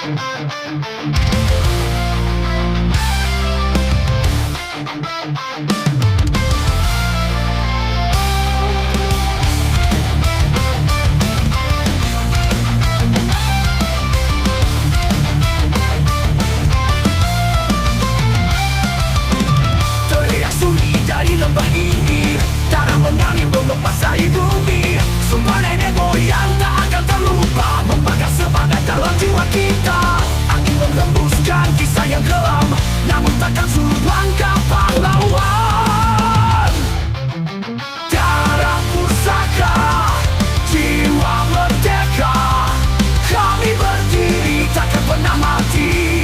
Teriak sunyi dari lembah ini, tanah mengalir membasahi bumi. Sumpah nenek moyang tak akan terlupa, membakar semangat dalam jiwa kita. Angin menghembuskan kisah yang kelam, namun takkan surut langkah pahlawan. Darah pusaka, jiwa merdeka, kami berdiri takkan pernah mati.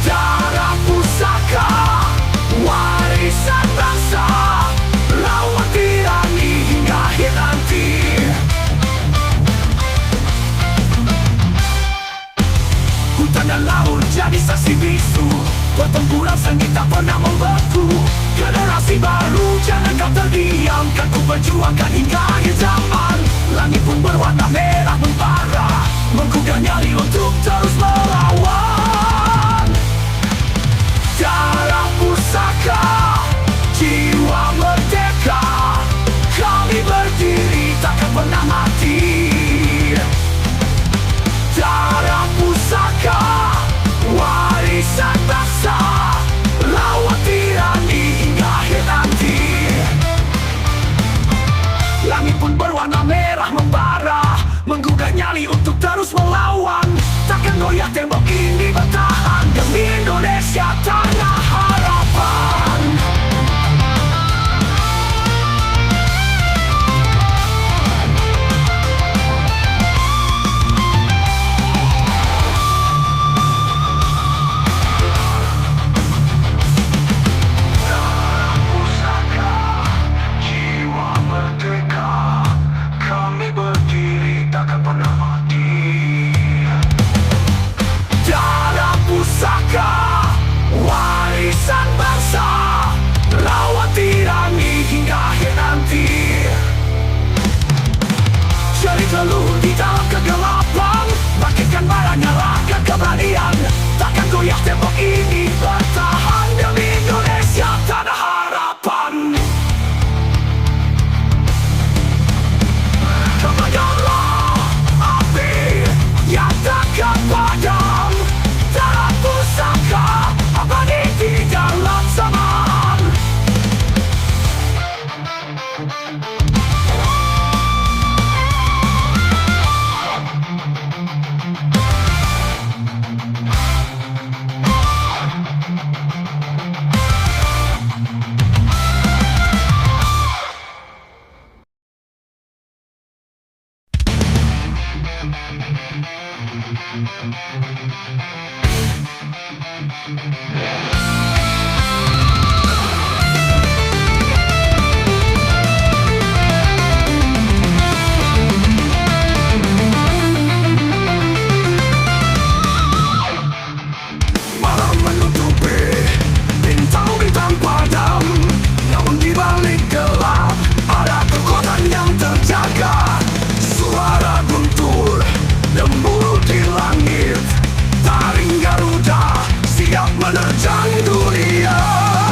Darah pusaka, warisan bangsa, lawan tirani hingga akhir nanti. Hutan dan laut jadi saksi bisu, pertempuran sengit tak pernah membeku. Generasi baru jangan kau terdiam, kan ku perjuangkan hingga akhir zaman. Langit pun berwarna merah membara, menggugah nyali untuk terus melawan. Darah pusaka, jiwa merdeka, kami berdiri takkan pernah mati. Darah pusaka, warisan bangsa, lawan tirani hingga akhir nanti. Langit pun berwarna merah membara, menggugah nyali untuk terus melawan. Takkan goyah tembok ini bertahan demi Indonesia tanah harapan. Darah pusaka, jiwa merdeka, kami berdiri takkan pernah mati. Darah pusaka, warisan bangsa, lawan tirani hingga akhir nanti. Cari telur di dalam kegelapan, bangkitkan bara nyalakan keberanian. Takkan goyah tembok ini bertahan demi Indonesia tanah harapan. Kebayanglah api yang takkan padam, darah pusaka abadi di dalam zaman. Malam menutupi, bintang-bintang padam, namun di balik gelap ada kekuatan yang terjaga. Suara guntur, gemuruh di langit, taring Garuda siap menerjang dunia.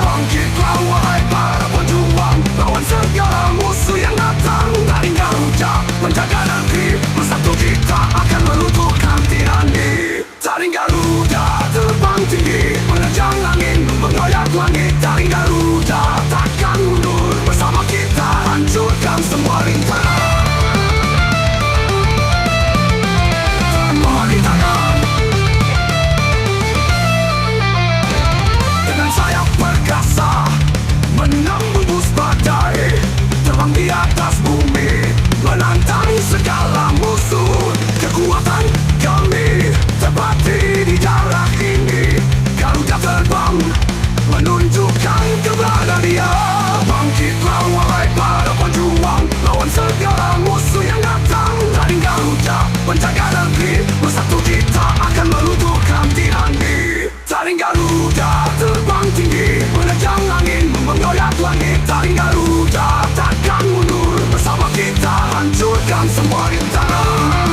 Bangkitlah wahai para pejuang, lawan segala musuh yang datang. Taring Garuda menjaga negeri, bersatu kita akan meluluhkan tirani. Taring Garuda terbang tinggi, menerjang angin, mengoyak langit. Taring Garuda takkan mundur, bersama kita hancurkan semua rintangan. Dengan sayap perkasa menembus badai, terbang di atas bumi, menantang segala musuh. Kekuatan kami terbati di darah ini. Garuda terbang menunjukkan keberanian. Bangkitlah wahai para pejuang, lawan segala musuh yang datang. Taring Garuda menjaga negeri, bersatu kita akan meluluhkan tirani. Taring Garuda terbang tinggi, menerjang angin, mengoyak langit. Taring Garuda takkan mundur, bersama kita hancurkan semua rintangan.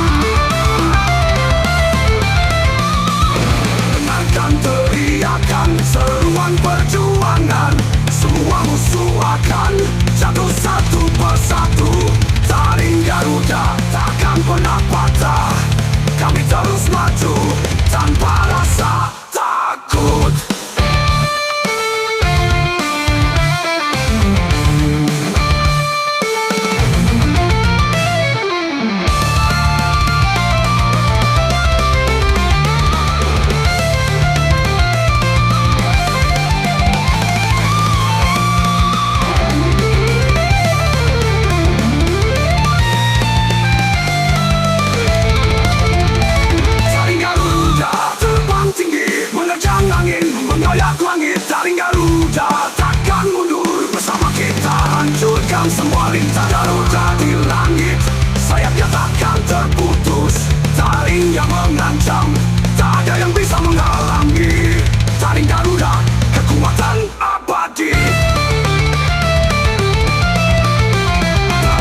mengancam, tak ada yang bisa menghalangi. Taring Garuda, kekuatan abadi.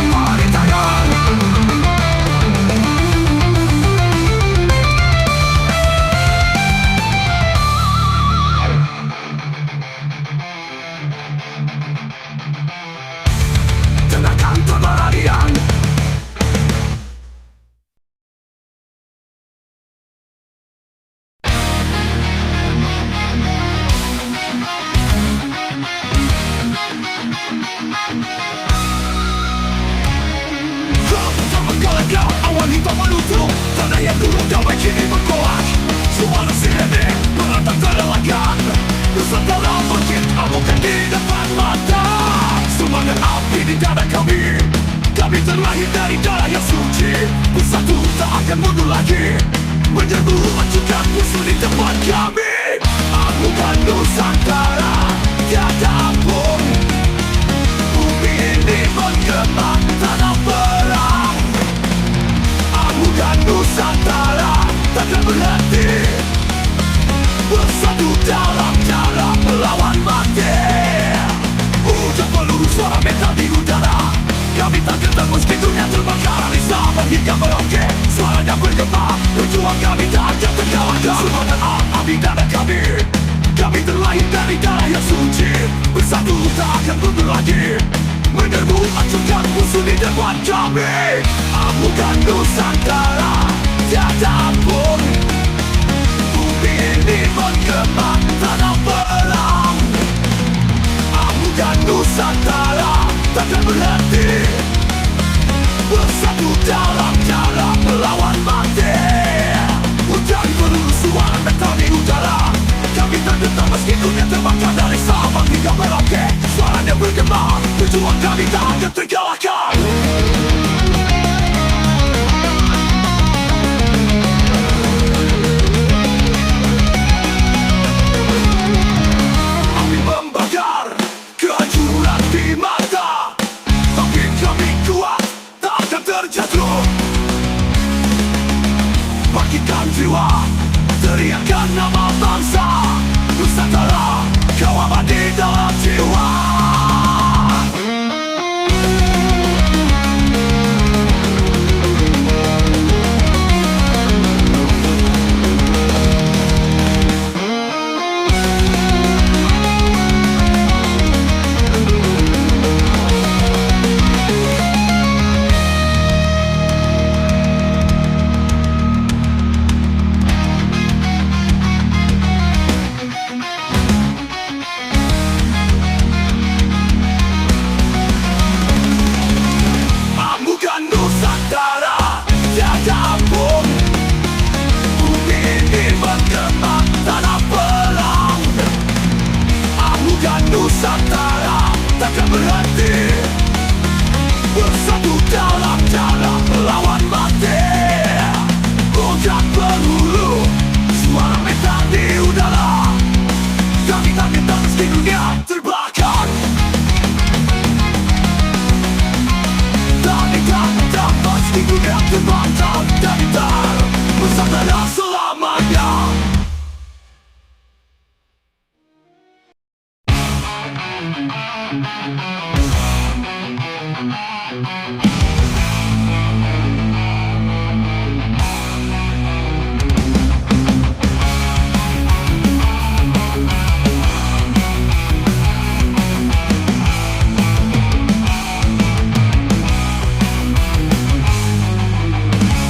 Pemerintahan tenangkan keberanian. Awal hidup menutup tanah yang dulu damai kini berkoak. Suara sirene meratap terelakkan. Nusantara bangkit amukan di depan mata. Semangat api di dada kami. Kami terlahir dari darah yang suci. Bersatu tak akan mundur lagi. Menyerbu hancurkan musuh di depan kami. Amukan Nusantara tiada ampun. Bumi ini menggema tanah perang. Amukan Nusantara takkan berhenti. Bersatu dalam cara melawan mati. Hujan peluru suara metal di udara. Kami tak gentar meski dunia terbakar. Risa hingga Merauke, suaranya bergema. Perjuangan kami tak akan terkalahkan. Semangat api dada kami. Kami terlahir dari darah yang suci. Bersatu tak akan mundur lagi. Menyerbu hancurkan musuh di depan kami. Amukan Nusantara tiada ampun. Bumi ini menggema tanah perang. Amukan Nusantara takkan berhenti. Bersatu dalam cara melawan mati. Hujan peluru suara metal di udara. Kami tak gentar meski dunia terbakar. Dari Sabang hingga Merauke, suaranya bergema. Perjuangan kami tak akan terkalahkan. Api membakar, kehancuran di mata. Tapi kami kuat, tak akan terjatuh. Bangkitkan jiwa, teriakan nama bangsa. Nusantara, kau abadi dalam jiwa. Nusantara takkan berhenti. Bersatu dalam cara melawan mati. Hujan peluru suara metal di udara. Kami tak gentar meski dunia terbakar. Kami tak gentar meski dunia terbakar. Dan tak Nusantara selamanya.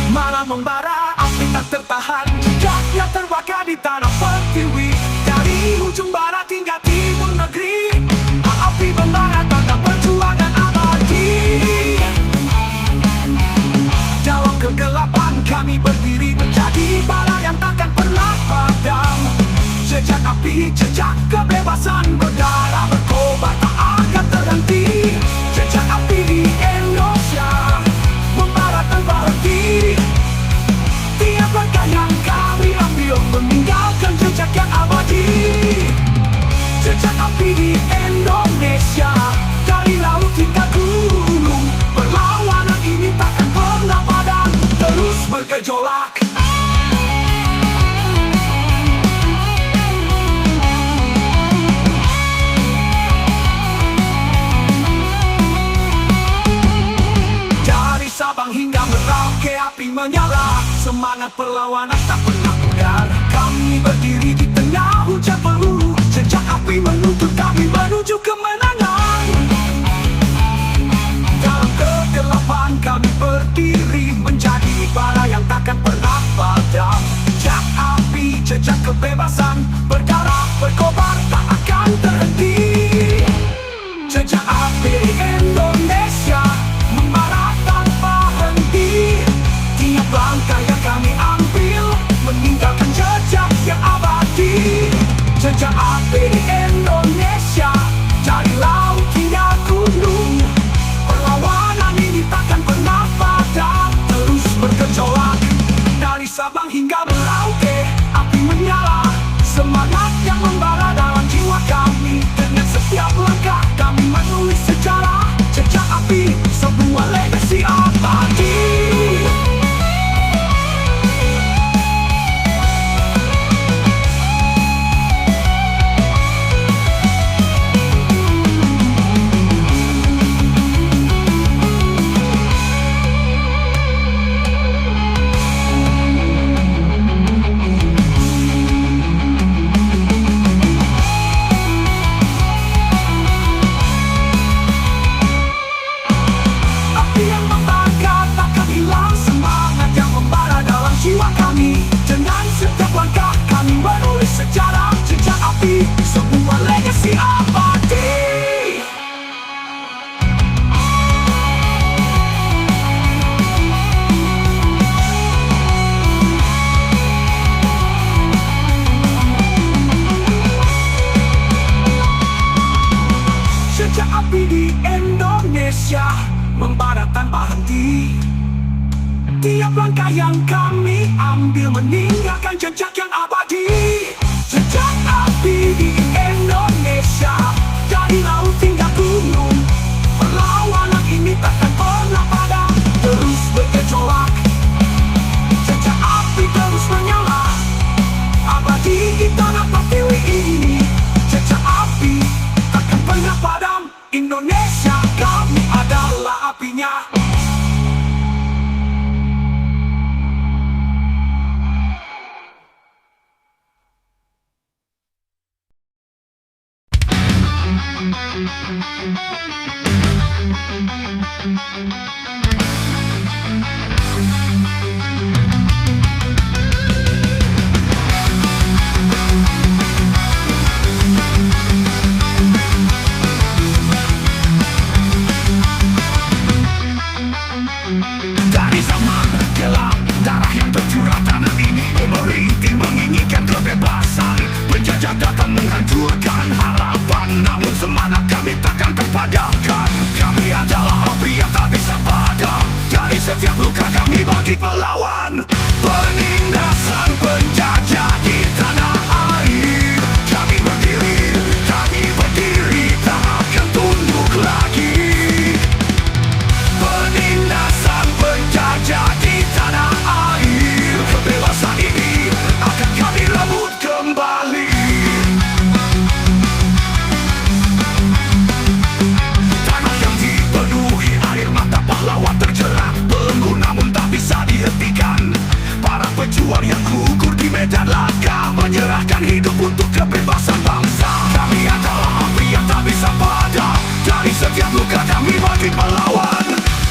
Malam membara, api tak tertahan. Jejaknya terbakar di tanah pertiwi. Dari ujung barat hingga timur negeri. Api membara tanda perjuangan abadi. Dalam kegelapan kami berdiri menjadi bara yang takkan pernah padam. Jejak api, jejak kebebasan berdarah berkobar tak akan terhenti. Jejak api di Indonesia membara tanpa henti. Tiap langkah yang kami ambil meninggalkan jejak yang abadi. Jejak api di Indonesia, dari laut hingga gunung. Perlawanan ini takkan pernah padam, terus bergejolak. menyala, semangat perlawanan tak pernah pudar. Kami berdiri di tengah hujan peluru, jejak api menuntut kami menuju kemenangan. Dalam kegelapan kami berdiri, menjadi bara yang takkan pernah padam. Jak api, jejak kebebasan, berdarah, berkobar, tak akan terhenti. Jejak api Indonesia membara tanpa henti. Tiap langkah yang kami ambil meninggalkan jejak yang abadi. Jejak api Indonesia dari laut hingga gunung. Perlawanan ini takkan pernah padam, terus bergejolak dari Sabang hingga Merauke. Api menyala, semangat yang membara dalam jiwa kami. Dengan setiap langkah kami menulis sejarah. Jejak api, sebuah legasi abadi. Dengan setiap langkah kami menulis sejarah. Jejak api, sebuah legasi abadi. Jejak api di Indonesia membara tanpa henti. Tiap langkah yang kami ambil meninggalkan jejak yang abadi. Jejak api di Indonesia dari laut hingga gunung. Perlawanan ini takkan pernah padam, terus bergejolak. Jejak api terus menyala, abadi di tanah Pertiwi ini. Jejak api takkan pernah padam. Indonesia, kami adalah apinya. Dari zaman gelap, darah yang tercurah tanah ini merintih menginginkan kebebasan. Penjajah datang menghancurkan harapan, namun semangat kami takkan terpadamkan. Kami adalah api yang tak bisa padam. Dari setiap luka kami bagi pelawan. Penindasan penjajah di tanah air. Kami berdiri, tak akan tunduk lagi. Penindasan penjajah di tanah air. Kebebasan ini akan kami rebut kembali. Tanah yang dipenuhi air mata pahlawan terjerat belenggu, namun tak bisa dihentikan. Para pejuang yang gugur di medan laga menyerahkan hidup untuk kebebasan bangsa. Kami adalah api yang tak bisa padam. Dari setiap luka kami bagi melawan.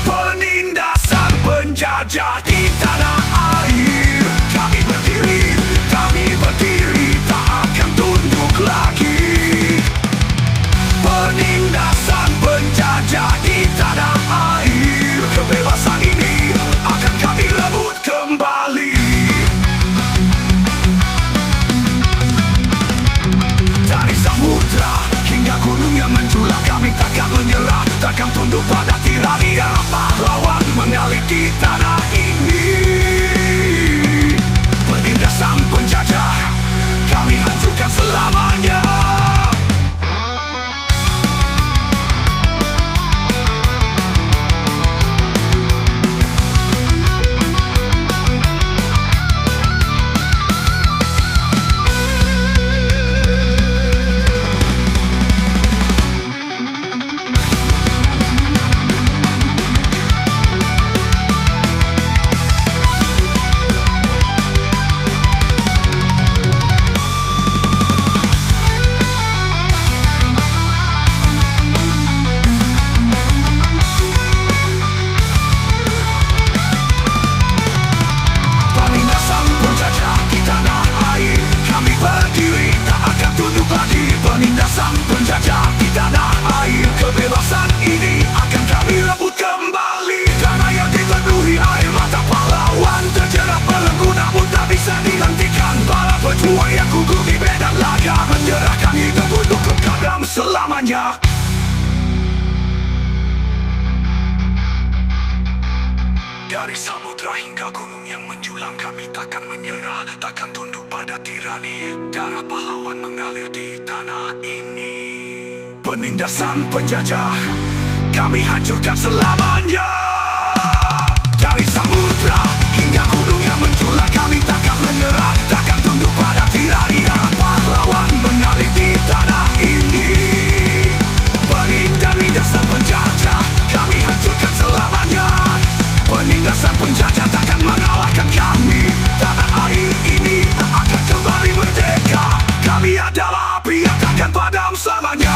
Penindasan penjajah di tanah air. Kami berdiri, tak akan tunduk lagi. Penindasan penjajah di tanah air. Kebebasan ini akan kami rebut kembali. Dari samudra hingga gunung yang menjulang, kami takkan menyerah, takkan tunduk pada tirania pahlawan mengalir di tanah ini. Penindasan penjajah kami hancurkan selamanya. takkan menyerah, takkan tunduk pada tirani. Darah pahlawan mengalir di tanah ini. Penindasan penjajah kami hancurkan selamanya. Dari samudra hingga gunung yang menculang, kami takkan menyerah, takkan tunduk pada tirani. Darah pahlawan mengalir di tanah ini. Penindasan penjajah kami hancurkan selamanya. Penindasan penjajah takkan mengalahkan kami. Tanah air ini akan kembali merdeka. Kami adalah api yang takkan padam selamanya.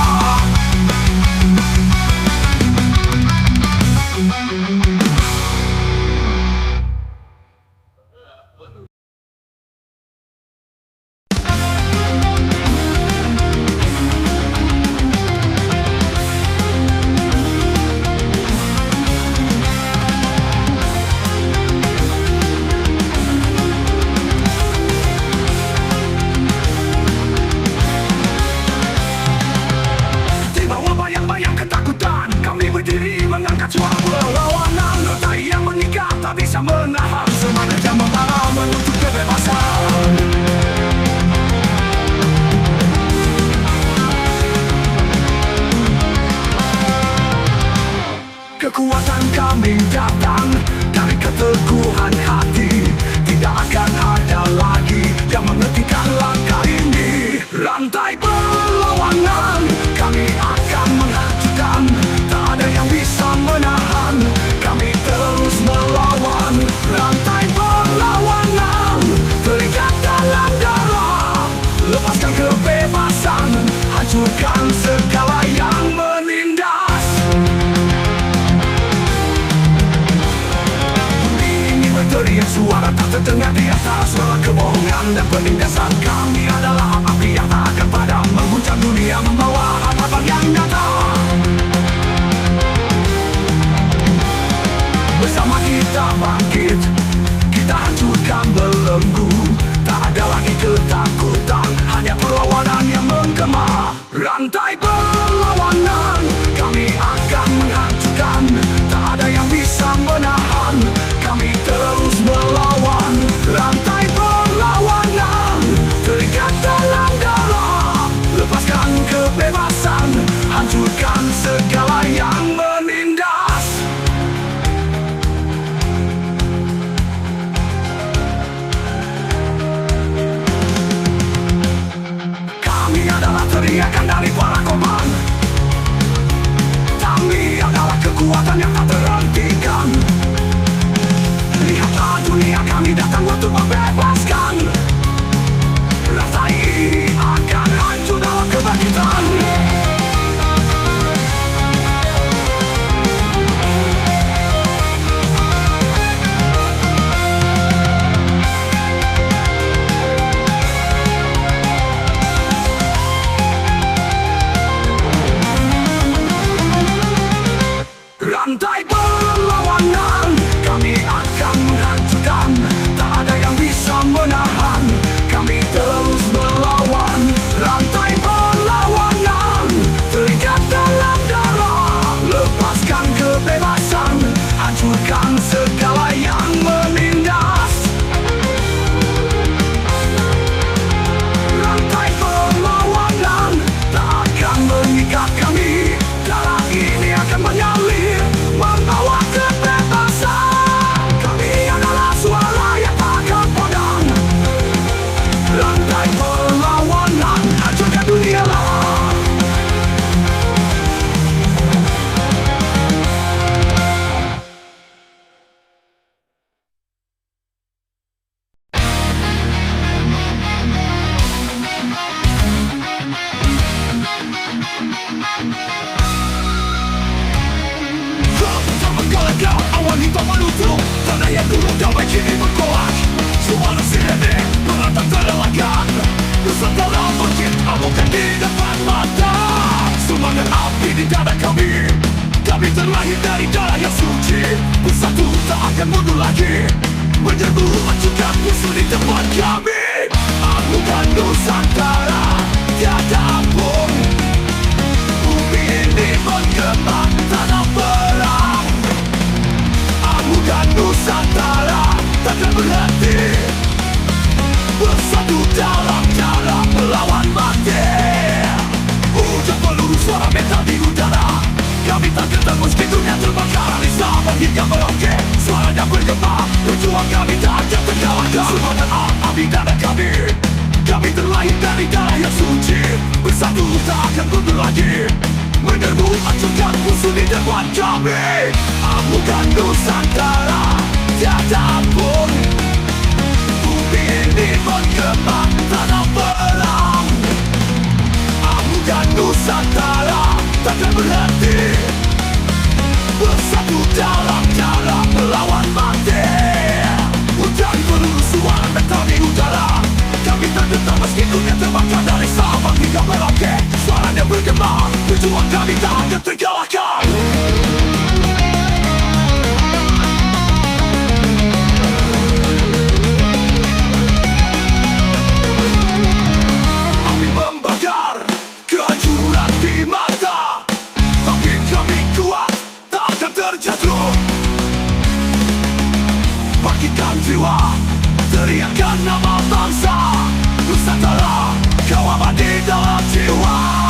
Suara berlawanan, rantai yang mengikat tak bisa menahan semangat yang membara menuju kebebasan. Kekuatan kami datang dari keteguhan hati. Tidak akan ada lagi yang menghentikan langkah ini. Rantai perlawanan kami akan menghancurkan. Tak ada yang bisa menahan, kami terus melawan. Rantai perlawanan terikat dalam darah. Lepaskan kebebasan, hancurkan segala yang menindas. Bumi ini berteriak, suara tak terdengar di atas suara kebohongan dan penindasan. Kami adalah api yang tak akan padam, mengguncang dunia, membawa harapan yang nyata. Bersama kita bangkit, kita hancurkan belenggu. Tak ada lagi ketakutan, hanya perlawanan yang menggema. Rantai perlawanan kami akan menghancurkan. Tak ada yang bisa menahan, kami terus melawan. Rantai perlawanan terikat dalam darah. Lepaskan kebebasan, hancurkan segala yang menindas. Teriakan dari para korban. Kami adalah kekuatan yang tak terhentikan. Lihatlah dunia, kami datang untuk membebaskan. Rantai ini akan hancur dalam kebangkitan. Rantai perlawanan kami akan menghancurkan. Tak ada yang bisa menahan, kami terus melawan. Rantai perlawanan terikat dalam darah. Lepaskan kebebasan, hancurkan segala yang menindas. Rantai perlawanan tak akan mengikat kami. Darah ini akan mengalir, membawa kebebasan. Kami adalah suara yang takkan padam. Rantai perlawanan hancurkan dunia lah. Awan hitam menutup tanah yang dulu damai kini berkolak. Suara sirene menatap terelakkan. Nusantara bangkit, amukan di depan mata. Semangat api di dada kami. Kami terlahir dari darah yang suci. Bersatu tak akan mundur lagi. Menyerbu hancurkan musuh di depan kami. Amukan Nusantara tiada ampun. Bumi ini menggema tanah perang. Amukan Nusantara takkan berhenti. bergema, perjuangan kami tak akan terkalahkan. Semua dan abdi dada kami, kami terlahir dari darah yang suci. Bersatu tak akan mundur lagi, menyerbu hancurkan musuh di depan kami. Amukan Nusantara, tiada pun bumi ini bergema tanah perang. Amukan Nusantara takkan berhenti, bersatu dalam cara melawan mati. Udara peluru suara metal di udara, kami tak gentar meski dunia terbakar dari Sabang hingga Merauke. Suaranya bergema, perjuangan kami tak akan terkalahkan. Api membakar, kehancuran di mata, tapi kami kuat, tak akan terjatuh. Bangkitkan jiwa, teriakkan nama bangsa Nusantara, kau abadi dalam jiwa.